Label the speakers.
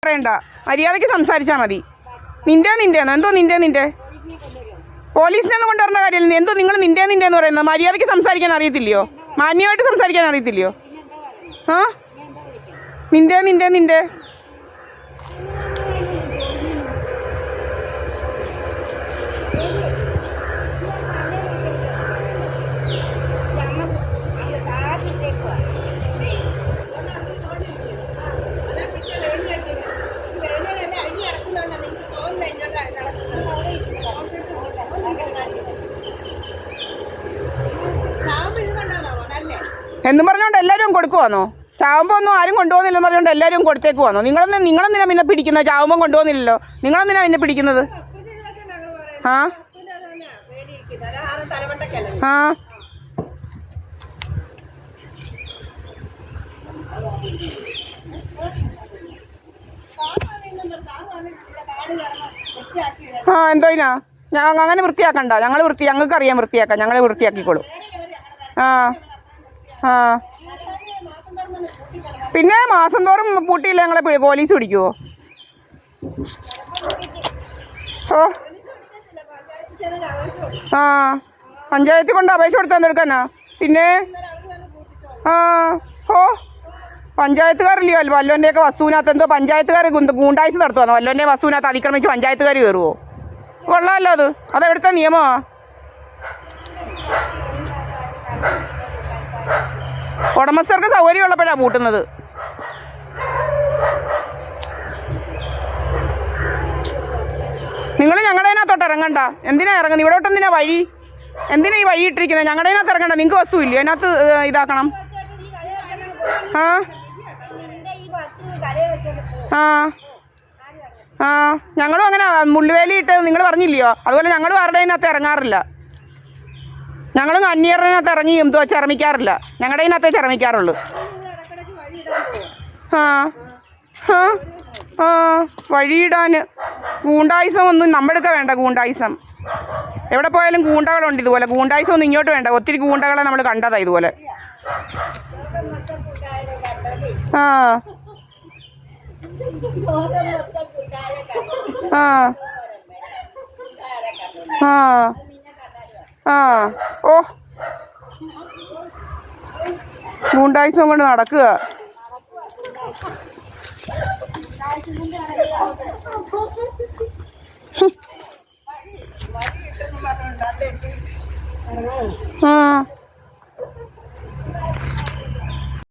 Speaker 1: പറയണ്ട, മര്യാദയ്ക്ക് സംസാരിച്ചാൽ മതി. നിൻ്റെയാണോ എന്തോ നിൻ്റെ പോലീസിനൊന്നും കൊണ്ടുവരേണ്ട കാര്യമില്ല. എന്തോ നിങ്ങൾ നിൻ്റെന്ന് പറയുന്നത്? മര്യാദയ്ക്ക് സംസാരിക്കാൻ അറിയത്തില്ലയോ? മാന്യമായിട്ട് സംസാരിക്കാൻ അറിയത്തില്ലയോ? ആ നിൻ്റെ എന്നും പറഞ്ഞോണ്ട് എല്ലാവരും കൊടുക്കുവാന്നോ? ചാവുമ്പോൾ ഒന്നും ആരും കൊണ്ടുപോകുന്നില്ലെന്ന് പറഞ്ഞുകൊണ്ട് എല്ലാവരും കൊടുത്തേക്കുവാന്നോ? നിങ്ങളെന്തിനാ പിന്നെ പിടിക്കുന്നത്? ചാവുമ്പോൾ കൊണ്ടുപോകുന്നില്ലല്ലോ, നിങ്ങളെന്തിനാ പിന്നെ പിടിക്കുന്നത്? ആ ആ എന്തോയിനാ? അങ്ങനെ വൃത്തിയാക്കണ്ട, ഞങ്ങൾക്ക് അറിയാം വൃത്തിയാക്കാം, ഞങ്ങൾ വൃത്തിയാക്കിക്കോളും. ആ ആ പിന്നെ മാസം തോറും പൂട്ടിയില്ല ഞങ്ങളെ പോലീസ് പിടിക്കുവോ? ഓ ആ പഞ്ചായത്തിൽ കൊണ്ട് അപേക്ഷ കൊടുത്താൽ എന്തെടുക്കാനാ പിന്നെ? ആ ഓ പഞ്ചായത്തുകാരില്ലയോ വല്ലവൻ്റെയൊക്കെ വസ്തുവിനകത്ത് എന്തോ പഞ്ചായത്തുകാർ ഗൂണ്ടായ്സ് നടത്തുവാന്നോ? വല്ലവൻ്റെ വസ്തുവിനകത്ത് അതിക്രമിച്ച് പഞ്ചായത്തുകാർ കയറുമോ? കൊള്ളാമല്ലോ അതെവിടുത്തെ നിയമമാ? ഉടമസ്ഥർക്ക് സൗകര്യമുള്ളപ്പോഴാണ് പൂട്ടുന്നത്. നിങ്ങൾ ഞങ്ങളുടെ അതിനകത്തോട്ട് ഇറങ്ങണ്ട. എന്തിനാ ഇറങ്ങുന്നത്? ഇവിടോട്ട് എന്തിനാ വഴി? എന്തിനാ ഈ വഴി ഇട്ടിരിക്കുന്നത്? ഞങ്ങളുടെ അതിനകത്ത് ഇറങ്ങണ്ട. നിങ്ങൾക്ക് വസ്തു ഇല്ലയോ അതിനകത്ത് ഇതാക്കണം? ആ ആ ആ ഞങ്ങളും അങ്ങനെ മുള്ളുവേലിയിട്ട് നിങ്ങൾ പറഞ്ഞില്ലയോ? അതുപോലെ ഞങ്ങളും ആരുടെ അതിനകത്ത് ഇറങ്ങാറില്ല. ഞങ്ങളും അന്യറിനകത്ത് ഇറങ്ങി എന്തോ ചിറമിക്കാറില്ല. ഞങ്ങളുടെ അതിനകത്തേ ചിറമിക്കാറുള്ളൂ. ആ ആ ആ വഴിയിടാൻ ഗൂണ്ടായുസം ഒന്നും നമ്മുടെയൊക്കെ വേണ്ട. ഗൂണ്ടായുസം എവിടെ പോയാലും ഗൂണ്ടകളുണ്ട് ഇതുപോലെ. ഗൂണ്ടായുസം ഒന്നും ഇങ്ങോട്ട് വേണ്ട. ഒത്തിരി ഗൂണ്ടകളെ നമ്മൾ കണ്ടതാ ഇതുപോലെ. ആ ആ ആ ആ ഓ ഗൂണ്ടായുസം കൊണ്ട് നടക്കുക. ആ